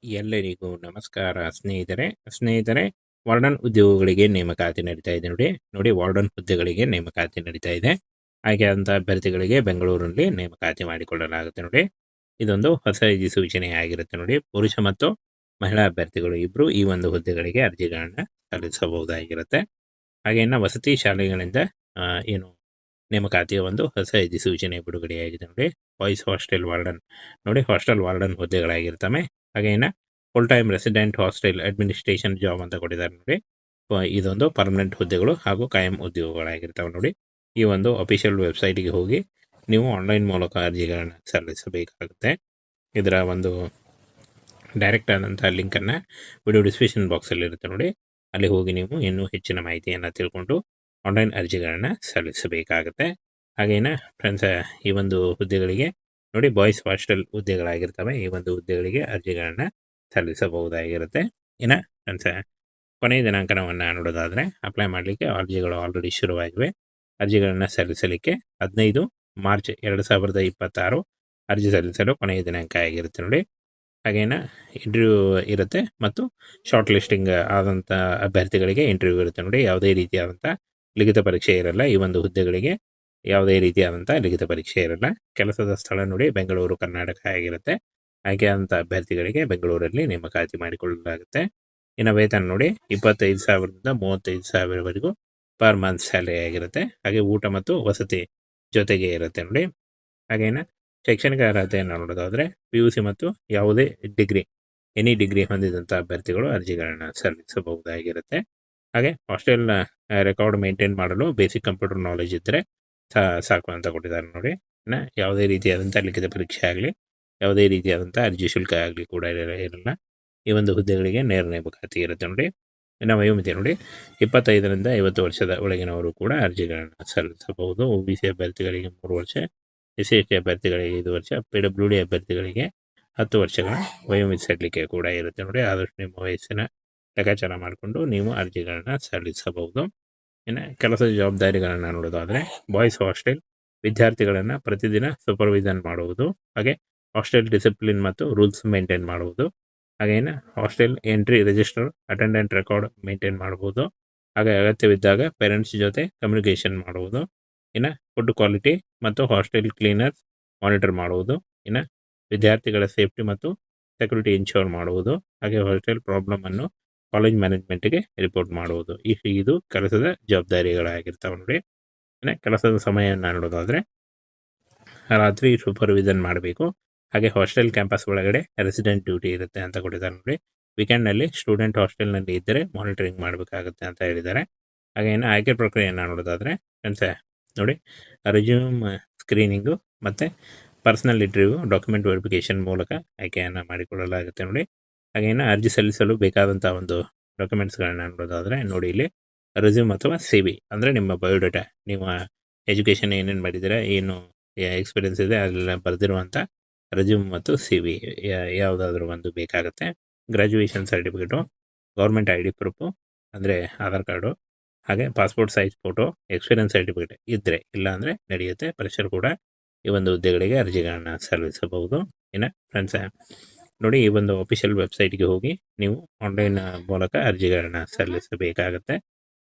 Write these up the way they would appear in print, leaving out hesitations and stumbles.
ಎಲ್ಲರಿಗೂ ನಮಸ್ಕಾರ ಸ್ನೇಹಿತರೆ ವಾರ್ಡನ್ ಉದ್ಯೋಗಗಳಿಗೆ ನೇಮಕಾತಿ ನಡೀತಾ ಇದೆ ನೋಡಿ ವಾರ್ಡನ್ ಹುದ್ದೆಗಳಿಗೆ ನೇಮಕಾತಿ ನಡೀತಾ ಇದೆ. ಆಯ್ಕೆಯಾದಂಥ ಅಭ್ಯರ್ಥಿಗಳಿಗೆ ಬೆಂಗಳೂರಿನಲ್ಲಿ ನೇಮಕಾತಿ ಮಾಡಿಕೊಳ್ಳಲಾಗುತ್ತೆ ನೋಡಿ. ಇದೊಂದು ಹೊಸ ಸೂಚನೆ ಆಗಿರುತ್ತೆ ನೋಡಿ. ಪುರುಷ ಮತ್ತು ಮಹಿಳಾ ಅಭ್ಯರ್ಥಿಗಳು ಇಬ್ಬರು ಈ ಒಂದು ಹುದ್ದೆಗಳಿಗೆ ಅರ್ಜಿಗಳನ್ನು ಸಲ್ಲಿಸಬಹುದಾಗಿರುತ್ತೆ. ಹಾಗೆ ವಸತಿ ಶಾಲೆಗಳಿಂದ ಏನು ನೇಮಕಾತಿಯ ಒಂದು ಹೊಸ ಸೂಚನೆ ಬಿಡುಗಡೆಯಾಗಿದೆ ನೋಡಿ. ಬಾಯ್ಸ್ ಹಾಸ್ಟೆಲ್ ವಾರ್ಡನ್ ನೋಡಿ, ಹಾಸ್ಟೆಲ್ ವಾರ್ಡನ್ ಹುದ್ದೆಗಳಾಗಿರ್ತವೆ. ಹಾಗೆ full time resident hostel administration job ಅಂತ ಕೊಟ್ಟಿದ್ದಾರೆ ನೋಡಿ. ಇದೊಂದು ಪರ್ಮನೆಂಟ್ ಹುದ್ದೆಗಳು ಹಾಗೂ ಕಾಯಂ ಉದ್ಯೋಗಗಳಾಗಿರ್ತವೆ ನೋಡಿ. ಈ ಒಂದು ಅಫಿಷಿಯಲ್ ವೆಬ್ಸೈಟ್ಗೆ ಹೋಗಿ ನೀವು ಆನ್ಲೈನ್ ಮೂಲಕ ಅರ್ಜಿಗಳನ್ನು ಸಲ್ಲಿಸಬೇಕಾಗುತ್ತೆ. ಇದರ ಒಂದು ಡೈರೆಕ್ಟ್ ಆದಂಥ ಲಿಂಕನ್ನು ವಿಡಿಯೋ ಡಿಸ್ಕ್ರಿಪ್ಷನ್ ಬಾಕ್ಸಲ್ಲಿ ಇರುತ್ತೆ ನೋಡಿ. ಅಲ್ಲಿ ಹೋಗಿ ನೀವು ಇನ್ನೂ ಹೆಚ್ಚಿನ ಮಾಹಿತಿಯನ್ನು ತಿಳ್ಕೊಂಡು ಆನ್ಲೈನ್ ಅರ್ಜಿಗಳನ್ನು ಸಲ್ಲಿಸಬೇಕಾಗುತ್ತೆ. ಹಾಗೇನ ಫ್ರೆಂಡ್ಸ್, ಈ ಒಂದು ಹುದ್ದೆಗಳಿಗೆ ನೋಡಿ ಬಾಯ್ಸ್ ಹಾಸ್ಟೆಲ್ ಹುದ್ದೆಗಳಾಗಿರ್ತವೆ. ಈ ಒಂದು ಹುದ್ದೆಗಳಿಗೆ ಅರ್ಜಿಗಳನ್ನು ಸಲ್ಲಿಸಬಹುದಾಗಿರುತ್ತೆ. ಇನ್ನು ಫ್ರೆಂಡ್ಸ್, ಕೊನೆಯ ದಿನಾಂಕವನ್ನು ನೋಡೋದಾದರೆ ಅಪ್ಲೈ ಮಾಡಲಿಕ್ಕೆ ಅರ್ಜಿಗಳು ಆಲ್ರೆಡಿ ಶುರುವಾಗಿವೆ. ಅರ್ಜಿಗಳನ್ನು ಸಲ್ಲಿಸಲಿಕ್ಕೆ 15 ಮಾರ್ಚ್ 2026 ಅರ್ಜಿ ಸಲ್ಲಿಸಲು ಕೊನೆಯ ದಿನಾಂಕ ಆಗಿರುತ್ತೆ ನೋಡಿ. ಹಾಗೇನ ಇಂಟರ್ವ್ಯೂ ಇರುತ್ತೆ ಮತ್ತು ಶಾರ್ಟ್ ಲಿಸ್ಟಿಂಗ್ ಆದಂಥ ಅಭ್ಯರ್ಥಿಗಳಿಗೆ ಇಂಟರ್ವ್ಯೂ ಇರುತ್ತೆ ನೋಡಿ. ಯಾವುದೇ ರೀತಿಯಾದಂಥ ಲಿಖಿತ ಪರೀಕ್ಷೆ ಇರಲ್ಲ. ಈ ಒಂದು ಹುದ್ದೆಗಳಿಗೆ ಯಾವುದೇ ರೀತಿಯಾದಂಥ ಲಿಖಿತ ಪರೀಕ್ಷೆ ಇರಲ್ಲ. ಕೆಲಸದ ಸ್ಥಳ ನೋಡಿ ಬೆಂಗಳೂರು, ಕರ್ನಾಟಕ ಆಗಿರುತ್ತೆ. ಆಯ್ಕೆಯಾದಂಥ ಅಭ್ಯರ್ಥಿಗಳಿಗೆ ಬೆಂಗಳೂರಲ್ಲಿ ನೇಮಕಾತಿ ಮಾಡಿಕೊಳ್ಳಲಾಗುತ್ತೆ. ಇನ್ನು ವೇತನ ನೋಡಿ 25,000ದಿಂದ 35,000ವರೆಗೂ ಪರ್ ಮಂತ್ ಸ್ಯಾಲರಿ ಆಗಿರುತ್ತೆ. ಹಾಗೆ ಊಟ ಮತ್ತು ವಸತಿ ಜೊತೆಗೆ ಇರುತ್ತೆ ನೋಡಿ. ಹಾಗೇನ ಶೈಕ್ಷಣಿಕ ಅರ್ಹತೆಯನ್ನು ನೋಡೋದಾದರೆ PUC ಮತ್ತು ಯಾವುದೇ ಎನಿ ಡಿಗ್ರಿ ಹೊಂದಿದಂಥ ಅಭ್ಯರ್ಥಿಗಳು ಅರ್ಜಿಗಳನ್ನು ಸಲ್ಲಿಸಬಹುದಾಗಿರುತ್ತೆ. ಹಾಗೆ ಹಾಸ್ಟೆಲ್ನ ರೆಕಾರ್ಡ್ ಮೇಂಟೈನ್ ಮಾಡಲು ಬೇಸಿಕ್ ಕಂಪ್ಯೂಟರ್ ನಾಲೆಜ್ ಇದ್ದರೆ ಸಾಕು ಅಂತ ಕೊಟ್ಟಿದ್ದಾರೆ ನೋಡಿ. ಇನ್ನು ಯಾವುದೇ ರೀತಿಯಾದಂಥ ಲಿಖಿತ ಪರೀಕ್ಷೆ ಆಗಲಿ, ಯಾವುದೇ ರೀತಿಯಾದಂಥ ಅರ್ಜಿ ಶುಲ್ಕ ಆಗಲಿ ಕೂಡ ಇರಲ್ಲ. ಈ ಒಂದು ಹುದ್ದೆಗಳಿಗೆ ನೇರ ನೇಮಕಾತಿ ಇರುತ್ತೆ ನೋಡಿ. ಇನ್ನು ವಯೋಮಿತಿ ನೋಡಿ 25ರಿಂದ 50 ವರ್ಷದ ಒಳಗಿನವರು ಕೂಡ ಅರ್ಜಿಗಳನ್ನು ಸಲ್ಲಿಸಬಹುದು. OBC ಅಭ್ಯರ್ಥಿಗಳಿಗೆ 3 ವರ್ಷ, SC/ST ಅಭ್ಯರ್ಥಿಗಳಿಗೆ 5 ವರ್ಷ, PWD ಅಭ್ಯರ್ಥಿಗಳಿಗೆ 10 ವರ್ಷಗಳ ವಯೋಮಿತಿ ಸಡಿಲಿಕೆ ಕೂಡ ಇರುತ್ತೆ ನೋಡಿ. ಆದಷ್ಟು ನಿಮ್ಮ ವಯಸ್ಸಿನ ಲೆಕ್ಕಾಚಾರ ಮಾಡಿಕೊಂಡು ನೀವು ಅರ್ಜಿಗಳನ್ನು ಸಲ್ಲಿಸಬಹುದು. ಇನ್ನು ಕೆಲಸದ ಜವಾಬ್ದಾರಿಗಳನ್ನು ನೋಡೋದಾದರೆ ಬಾಯ್ಸ್ ಹಾಸ್ಟೆಲ್ ವಿದ್ಯಾರ್ಥಿಗಳನ್ನು ಪ್ರತಿದಿನ ಸೂಪರ್ವಿಷನ್ ಮಾಡುವುದು, ಹಾಗೆ ಹಾಸ್ಟೆಲ್ ಡಿಸಿಪ್ಲಿನ್ ಮತ್ತು ರೂಲ್ಸ್ ಮೇಂಟೈನ್ ಮಾಡುವುದು, ಹಾಗೇನು hostel entry register attendant record maintain ಮಾಡ್ಬೋದು. ಹಾಗೆ ಅಗತ್ಯವಿದ್ದಾಗ ಪೇರೆಂಟ್ಸ್ ಜೊತೆ ಕಮ್ಯುನಿಕೇಷನ್ ಮಾಡುವುದು. ಇನ್ನು ಫುಡ್ ಕ್ವಾಲಿಟಿ ಮತ್ತು ಹಾಸ್ಟೆಲ್ ಕ್ಲೀನರ್ಸ್ ಮಾನಿಟರ್ ಮಾಡುವುದು. ಇನ್ನು ವಿದ್ಯಾರ್ಥಿಗಳ ಸೇಫ್ಟಿ ಮತ್ತು ಸೆಕ್ಯೂರಿಟಿ ಇನ್ಶೋರ್ ಮಾಡುವುದು. ಹಾಗೆ ಹಾಸ್ಟೆಲ್ ಪ್ರಾಬ್ಲಮನ್ನು ಕಾಲೇಜ್ ಮ್ಯಾನೇಜ್ಮೆಂಟ್ಗೆ ರಿಪೋರ್ಟ್ ಮಾಡುವುದು. ಇದು ಕೆಲಸದ ಜವಾಬ್ದಾರಿಗಳಾಗಿರ್ತಾವೆ ನೋಡಿ. ಇನ್ನು ಕೆಲಸದ ಸಮಯವನ್ನು ನೋಡೋದಾದರೆ ರಾತ್ರಿ ಸೂಪರ್ವಿಷನ್ ಮಾಡಬೇಕು. ಹಾಗೆ ಹಾಸ್ಟೆಲ್ ಕ್ಯಾಂಪಸ್ ಒಳಗಡೆ ರೆಸಿಡೆಂಟ್ ಡ್ಯೂಟಿ ಇರುತ್ತೆ ಅಂತ ಕೊಟ್ಟಿದ್ದಾರೆ ನೋಡಿ. ವೀಕೆಂಡ್ನಲ್ಲಿ ಸ್ಟೂಡೆಂಟ್ ಹಾಸ್ಟೆಲ್ನಲ್ಲಿ ಇದ್ದರೆ ಮಾನಿಟರಿಂಗ್ ಮಾಡಬೇಕಾಗುತ್ತೆ ಅಂತ ಹೇಳಿದ್ದಾರೆ. ಹಾಗೆ ಆಯ್ಕೆ ಪ್ರಕ್ರಿಯೆಯನ್ನು ನೋಡೋದಾದರೆ ಫ್ರೆಂಡ್ಸ್ ನೋಡಿ, ರೆಸ್ಯೂಮ್ ಸ್ಕ್ರೀನಿಂಗು ಮತ್ತು ಪರ್ಸನಲ್ ಇಂಟರ್ವ್ಯೂ, ಡಾಕ್ಯುಮೆಂಟ್ ವೆರಿಫಿಕೇಷನ್ ಮೂಲಕ ಆಯ್ಕೆಯನ್ನು ಮಾಡಿಕೊಳ್ಳಲಾಗುತ್ತೆ ನೋಡಿ. ಹಾಗೇನು ಅರ್ಜಿ ಸಲ್ಲಿಸಲು ಬೇಕಾದಂಥ ಒಂದು ಡಾಕ್ಯುಮೆಂಟ್ಸ್ಗಳನ್ನ ನೋಡೋದಾದರೆ ನೋಡಿ, ಇಲ್ಲಿ ರೆಸ್ಯೂಮ್ ಅಥವಾ CV ಅಂದರೆ ನಿಮ್ಮ ಬಯೋಡೇಟಾ, ನಿಮ್ಮ ಎಜುಕೇಷನ್ ಏನೇನು ಮಾಡಿದ್ದೀರಾ, ಏನು ಎಕ್ಸ್ಪೀರಿಯನ್ಸ್ ಇದೆ ಅದೆಲ್ಲ ಬರೆದಿರುವಂಥ ರೆಸ್ಯೂಮ್ ಮತ್ತು CV ಯಾವುದಾದ್ರೂ ಒಂದು ಬೇಕಾಗುತ್ತೆ. Graduation certificate, government ID proof ಅಂದರೆ ಆಧಾರ್ ಕಾರ್ಡು, ಹಾಗೆ passport size photo, experience certificate ಇದ್ದರೆ, ಇಲ್ಲ ಅಂದರೆ ನಡೆಯುತ್ತೆ. ಪರಿಸರ ಕೂಡ ಈ ಒಂದು ಹುದ್ದೆಗಳಿಗೆ ಅರ್ಜಿಗಳನ್ನು ಸಲ್ಲಿಸಬಹುದು. ಇನ್ನು ಫ್ರೆಂಡ್ಸ್ ನೋಡಿ, ಈ ಒಂದು ಅಫಿಷಿಯಲ್ ವೆಬ್ಸೈಟ್ಗೆ ಹೋಗಿ ನೀವು ಆನ್ಲೈನ್ ಮೂಲಕ ಅರ್ಜಿಗಳನ್ನು ಸಲ್ಲಿಸಬೇಕಾಗತ್ತೆ.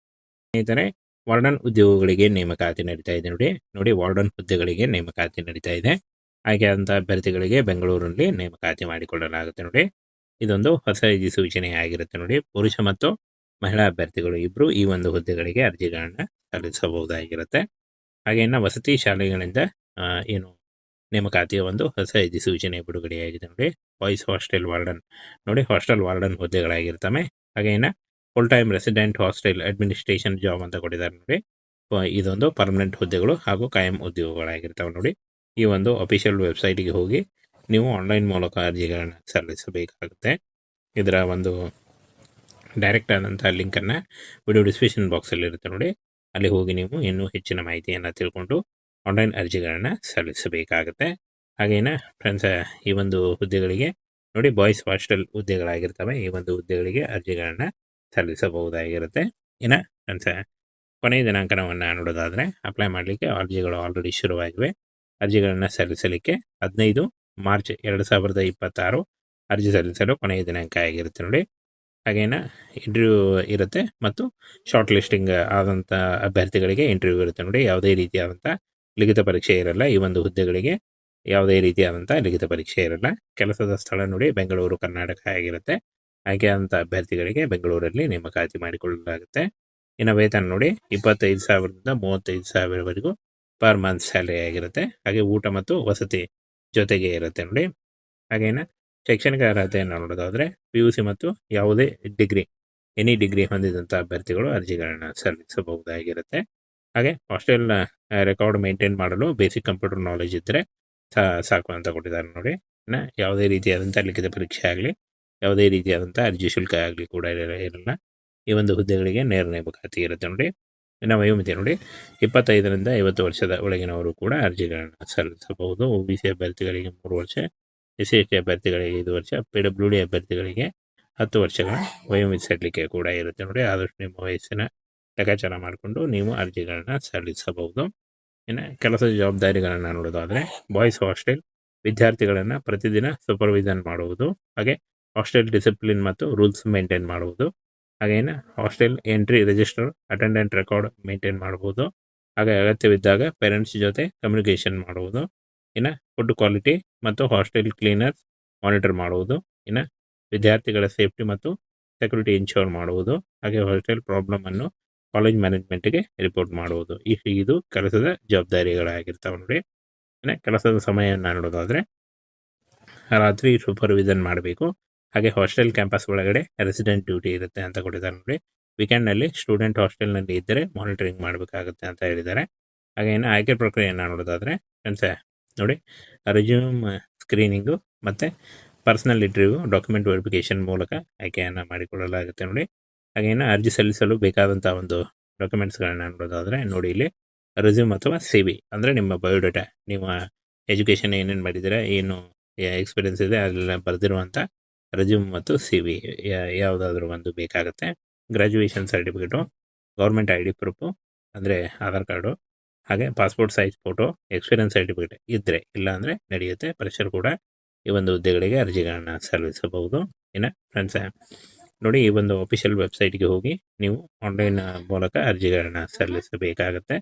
ಸ್ನೇಹಿತರೆ, ವಾರ್ಡನ್ ಉದ್ಯೋಗಗಳಿಗೆ ನೇಮಕಾತಿ ನಡೀತಾ ಇದೆ ನೋಡಿ ವಾರ್ಡನ್ ಹುದ್ದೆಗಳಿಗೆ ನೇಮಕಾತಿ ನಡೀತಾ ಇದೆ. ಆಯ್ಕೆಯಾದಂಥ ಅಭ್ಯರ್ಥಿಗಳಿಗೆ ಬೆಂಗಳೂರಿನಲ್ಲಿ ನೇಮಕಾತಿ ಮಾಡಿಕೊಳ್ಳಲಾಗುತ್ತೆ ನೋಡಿ. ಇದೊಂದು ಹೊಸ ಸೂಚನೆ ಆಗಿರುತ್ತೆ ನೋಡಿ. ಪುರುಷ ಮತ್ತು ಮಹಿಳಾ ಅಭ್ಯರ್ಥಿಗಳು ಇಬ್ಬರು ಈ ಒಂದು ಹುದ್ದೆಗಳಿಗೆ ಅರ್ಜಿಗಳನ್ನು ಸಲ್ಲಿಸಬಹುದಾಗಿರುತ್ತೆ. ಹಾಗೆ ವಸತಿ ಶಾಲೆಗಳಿಂದ ಏನು ನೇಮಕಾತಿಯ ಒಂದು ಹೊಸ ಸೂಚನೆ ಬಿಡುಗಡೆಯಾಗಿದೆ ನೋಡಿ. ಬಾಯ್ಸ್ ಹಾಸ್ಟೆಲ್ ವಾರ್ಡನ್ ನೋಡಿ, ಹಾಸ್ಟೆಲ್ ವಾರ್ಡನ್ ಹುದ್ದೆಗಳಾಗಿರ್ತವೆ. ಹಾಗೆ full time resident hostel administration job ಅಂತ ಕೊಟ್ಟಿದ್ದಾರೆ ನೋಡಿ. ಇದೊಂದು ಪರ್ಮನೆಂಟ್ ಹುದ್ದೆಗಳು ಹಾಗೂ ಕಾಯಂ ಉದ್ಯೋಗಗಳಾಗಿರ್ತವೆ ನೋಡಿ. ಈ ಒಂದು ಅಫಿಷಿಯಲ್ ವೆಬ್ಸೈಟ್ಗೆ ಹೋಗಿ ನೀವು ಆನ್ಲೈನ್ ಮೂಲಕ ಅರ್ಜಿಗಳನ್ನು ಸಲ್ಲಿಸಬೇಕಾಗುತ್ತೆ. ಇದರ ಒಂದು ಡೈರೆಕ್ಟ್ ಆದಂಥ ಲಿಂಕನ್ನು ವಿಡಿಯೋ ಡಿಸ್ಕ್ರಿಪ್ಷನ್ ಬಾಕ್ಸಲ್ಲಿ ಇರುತ್ತೆ ನೋಡಿ. ಅಲ್ಲಿ ಹೋಗಿ ನೀವು ಇನ್ನೂ ಹೆಚ್ಚಿನ ಮಾಹಿತಿಯನ್ನು ತಿಳ್ಕೊಂಡು ಆನ್ಲೈನ್ ಅರ್ಜಿಗಳನ್ನು ಸಲ್ಲಿಸಬೇಕಾಗುತ್ತೆ. ಹಾಗೇನ ಫ್ರೆಂಡ್ಸ್, ಈ ಒಂದು ಹುದ್ದೆಗಳಿಗೆ ನೋಡಿ ಬಾಯ್ಸ್ ಹಾಸ್ಟೆಲ್ ಹುದ್ದೆಗಳಾಗಿರ್ತವೆ. ಈ ಒಂದು ಹುದ್ದೆಗಳಿಗೆ ಅರ್ಜಿಗಳನ್ನು ಸಲ್ಲಿಸಬಹುದಾಗಿರುತ್ತೆ. ಇನ್ನು ಫ್ರೆಂಡ್ಸ್, ಕೊನೆಯ ದಿನಾಂಕವನ್ನು ನೋಡೋದಾದರೆ ಅಪ್ಲೈ ಮಾಡಲಿಕ್ಕೆ ಅರ್ಜಿಗಳು ಆಲ್ರೆಡಿ ಶುರುವಾಗಿವೆ. ಅರ್ಜಿಗಳನ್ನು ಸಲ್ಲಿಸಲಿಕ್ಕೆ 15 ಮಾರ್ಚ್ 2026 ಅರ್ಜಿ ಸಲ್ಲಿಸಲು ಕೊನೆಯ ದಿನಾಂಕ ಆಗಿರುತ್ತೆ ನೋಡಿ. ಹಾಗೇನ ಇಂಟರ್ವ್ಯೂ ಇರುತ್ತೆ ಮತ್ತು ಶಾರ್ಟ್ ಲಿಸ್ಟಿಂಗ್ ಆದಂಥ ಅಭ್ಯರ್ಥಿಗಳಿಗೆ ಇಂಟರ್ವ್ಯೂ ಇರುತ್ತೆ ನೋಡಿ. ಯಾವುದೇ ರೀತಿಯಾದಂಥ ಲಿಖಿತ ಪರೀಕ್ಷೆ ಇರಲ್ಲ. ಈ ಒಂದು ಹುದ್ದೆಗಳಿಗೆ ಯಾವುದೇ ರೀತಿಯಾದಂಥ ಲಿಖಿತ ಪರೀಕ್ಷೆ ಇರಲ್ಲ. ಕೆಲಸದ ಸ್ಥಳ ನೋಡಿ ಬೆಂಗಳೂರು ಕರ್ನಾಟಕ ಆಗಿರುತ್ತೆ. ಆಯ್ಕೆಯಾದಂಥ ಅಭ್ಯರ್ಥಿಗಳಿಗೆ ಬೆಂಗಳೂರಲ್ಲಿ ನೇಮಕಾತಿ ಮಾಡಿಕೊಳ್ಳಲಾಗುತ್ತೆ. ಇನ್ನು ವೇತನ ನೋಡಿ 25,000ದಿಂದ 35,000ವರೆಗೂ ಪರ್ ಮಂತ್ ಸ್ಯಾಲರಿ ಆಗಿರುತ್ತೆ. ಹಾಗೆ ಊಟ ಮತ್ತು ವಸತಿ ಜೊತೆಗೆ ಇರುತ್ತೆ ನೋಡಿ. ಹಾಗೇನ ಶೈಕ್ಷಣಿಕ ಅರ್ಹತೆಯನ್ನು ನೋಡೋದಾದರೆ PUC ಮತ್ತು ಯಾವುದೇ ಡಿಗ್ರಿ ಎನಿ ಡಿಗ್ರಿ ಹೊಂದಿದಂಥ ಅಭ್ಯರ್ಥಿಗಳು ಅರ್ಜಿಗಳನ್ನು ಸಲ್ಲಿಸಬಹುದಾಗಿರುತ್ತೆ. ಹಾಗೆ ಹಾಸ್ಟೆಲ್ ರೆಕಾರ್ಡ್ ಮೇಂಟೈನ್ ಮಾಡಲು ಬೇಸಿಕ್ ಕಂಪ್ಯೂಟರ್ ನಾಲೆಜ್ ಇದ್ದರೆ ಸಾಕು ಅಂತ ಕೊಟ್ಟಿದ್ದಾರೆ ನೋಡಿ. ಇನ್ನು ಯಾವುದೇ ರೀತಿಯಾದಂಥ ಲಿಖಿತ ಪರೀಕ್ಷೆ ಆಗಲಿ ಯಾವುದೇ ರೀತಿಯಾದಂಥ ಅರ್ಜಿ ಶುಲ್ಕ ಆಗಲಿ ಕೂಡ ಇರಲ್ಲ. ಈ ಒಂದು ಹುದ್ದೆಗಳಿಗೆ ನೇರ ನೇಮಕಾತಿ ಇರುತ್ತೆ ನೋಡಿ. ಇನ್ನು ವಯೋಮಿತಿ ನೋಡಿ 25ರಿಂದ 50 ವರ್ಷದ ಒಳಗಿನವರು ಕೂಡ ಅರ್ಜಿಗಳನ್ನು ಸಲ್ಲಿಸಬಹುದು. OBC ಅಭ್ಯರ್ಥಿಗಳಿಗೆ 3 ವರ್ಷ, SC/ST ಅಭ್ಯರ್ಥಿಗಳಿಗೆ 5 ವರ್ಷ, PWD ಅಭ್ಯರ್ಥಿಗಳಿಗೆ 10 ವರ್ಷಗಳ ವಯೋಮಿತಿ ಸಲ್ಲಿಕೆ ಕೂಡ ಇರುತ್ತೆ ನೋಡಿ. ಆದಷ್ಟು ನಿಮ್ಮ ವಯಸ್ಸಿನ ಲೆಕ್ಕಾಚಾರ ಮಾಡಿಕೊಂಡು ನೀವು ಅರ್ಜಿಗಳನ್ನು ಸಲ್ಲಿಸಬಹುದು. ಇನ್ನು ಕೆಲಸದ ಜವಾಬ್ದಾರಿಗಳನ್ನು ನೋಡೋದಾದರೆ ಬಾಯ್ಸ್ ಹಾಸ್ಟೆಲ್ ವಿದ್ಯಾರ್ಥಿಗಳನ್ನು ಪ್ರತಿದಿನ ಸೂಪರ್ವಿಷನ್ ಮಾಡುವುದು, ಹಾಗೆ ಹಾಸ್ಟೆಲ್ ಡಿಸಿಪ್ಲಿನ್ ಮತ್ತು ರೂಲ್ಸ್ ಮೇಂಟೈನ್ ಮಾಡುವುದು, ಹಾಗೇನು hostel entry register attendant record maintain ಮಾಡ್ಬೋದು. ಹಾಗೆ ಅಗತ್ಯವಿದ್ದಾಗ ಪೇರೆಂಟ್ಸ್ ಜೊತೆ ಕಮ್ಯುನಿಕೇಷನ್ ಮಾಡುವುದು. ಇನ್ನು ಫುಡ್ ಕ್ವಾಲಿಟಿ ಮತ್ತು ಹಾಸ್ಟೆಲ್ ಕ್ಲೀನರ್ಸ್ ಮಾನಿಟರ್ ಮಾಡುವುದು. ಇನ್ನು ವಿದ್ಯಾರ್ಥಿಗಳ ಸೇಫ್ಟಿ ಮತ್ತು ಸೆಕ್ಯೂರಿಟಿ ಇನ್ಶೋರ್ ಮಾಡುವುದು. ಹಾಗೆ ಹಾಸ್ಟೆಲ್ ಪ್ರಾಬ್ಲಮನ್ನು ಕಾಲೇಜ್ ಮ್ಯಾನೇಜ್ಮೆಂಟ್ಗೆ ರಿಪೋರ್ಟ್ ಮಾಡುವುದು. ಇದು ಕೆಲಸದ ಜವಾಬ್ದಾರಿಗಳಾಗಿರ್ತಾವೆ ನೋಡಿ. ಇನ್ನು ಕೆಲಸದ ಸಮಯವನ್ನು ನೋಡೋದಾದರೆ ರಾತ್ರಿ ಸೂಪರ್ವಿಷನ್ ಮಾಡಬೇಕು. ಹಾಗೆ ಹಾಸ್ಟೆಲ್ ಕ್ಯಾಂಪಸ್ ಒಳಗಡೆ ರೆಸಿಡೆಂಟ್ ಡ್ಯೂಟಿ ಇರುತ್ತೆ ಅಂತ ಕೊಟ್ಟಿದ್ದಾರೆ ನೋಡಿ. ವೀಕೆಂಡ್ನಲ್ಲಿ ಸ್ಟೂಡೆಂಟ್ ಹಾಸ್ಟೆಲ್ನಲ್ಲಿ ಇದ್ದರೆ ಮಾನಿಟರಿಂಗ್ ಮಾಡಬೇಕಾಗುತ್ತೆ ಅಂತ ಹೇಳಿದ್ದಾರೆ. ಹಾಗೆ ಇನ್ನು ಆಯ್ಕೆ ಪ್ರಕ್ರಿಯೆಯನ್ನು ನೋಡೋದಾದರೆ ಫ್ರೆಂಡ್ಸ್ ನೋಡಿ, ರೆಸ್ಯೂಮ್ ಸ್ಕ್ರೀನಿಂಗು ಮತ್ತು ಪರ್ಸನಲ್ ಇಂಟರ್ವ್ಯೂ ಡಾಕ್ಯುಮೆಂಟ್ ವೆರಿಫಿಕೇಷನ್ ಮೂಲಕ ಆಯ್ಕೆಯನ್ನು ಮಾಡಿಕೊಳ್ಳಲಾಗುತ್ತೆ ನೋಡಿ. ಹಾಗೆ ಇನ್ನು ಅರ್ಜಿ ಸಲ್ಲಿಸಲು ಬೇಕಾದಂಥ ಒಂದು ಡಾಕ್ಯುಮೆಂಟ್ಸ್ಗಳನ್ನ ನೋಡೋದಾದರೆ ನೋಡಿ, ಇಲ್ಲಿ ರೆಸ್ಯೂಮ್ ಅಥವಾ CV ಅಂದರೆ ನಿಮ್ಮ ಬಯೋಡೇಟಾ, ನಿಮ್ಮ ಎಜುಕೇಷನ್ ಏನೇನು ಮಾಡಿದ್ದೀರಾ, ಏನು ಎಕ್ಸ್ಪೀರಿಯನ್ಸ್ ಇದೆ ಅದೆಲ್ಲ ಬರೆದಿರುವಂಥ ರೆಸ್ಯೂಮ್ ಮತ್ತು CV ಯಾವುದಾದ್ರೂ ಒಂದು ಬೇಕಾಗುತ್ತೆ. Graduation certificate, government ID proof ಅಂದರೆ ಆಧಾರ್ ಕಾರ್ಡು, ಹಾಗೆ passport size photo, experience certificate ಇದ್ದರೆ, ಇಲ್ಲ ಅಂದರೆ ನಡೆಯುತ್ತೆ. ಫ್ರೆಶರ್ ಕೂಡ ಈ ಒಂದು ಹುದ್ದೆಗಳಿಗೆ ಅರ್ಜಿಗಳನ್ನು ಸಲ್ಲಿಸಬಹುದು. ಇನ್ನು ಫ್ರೆಂಡ್ಸ್ ನೋಡಿ, ಈ ಒಂದು ಅಫಿಷಿಯಲ್ ವೆಬ್ಸೈಟ್ಗೆ ಹೋಗಿ ನೀವು ಆನ್ಲೈನ್ ಮೂಲಕ ಅರ್ಜಿಗಳನ್ನು ಸಲ್ಲಿಸಬೇಕಾಗತ್ತೆ.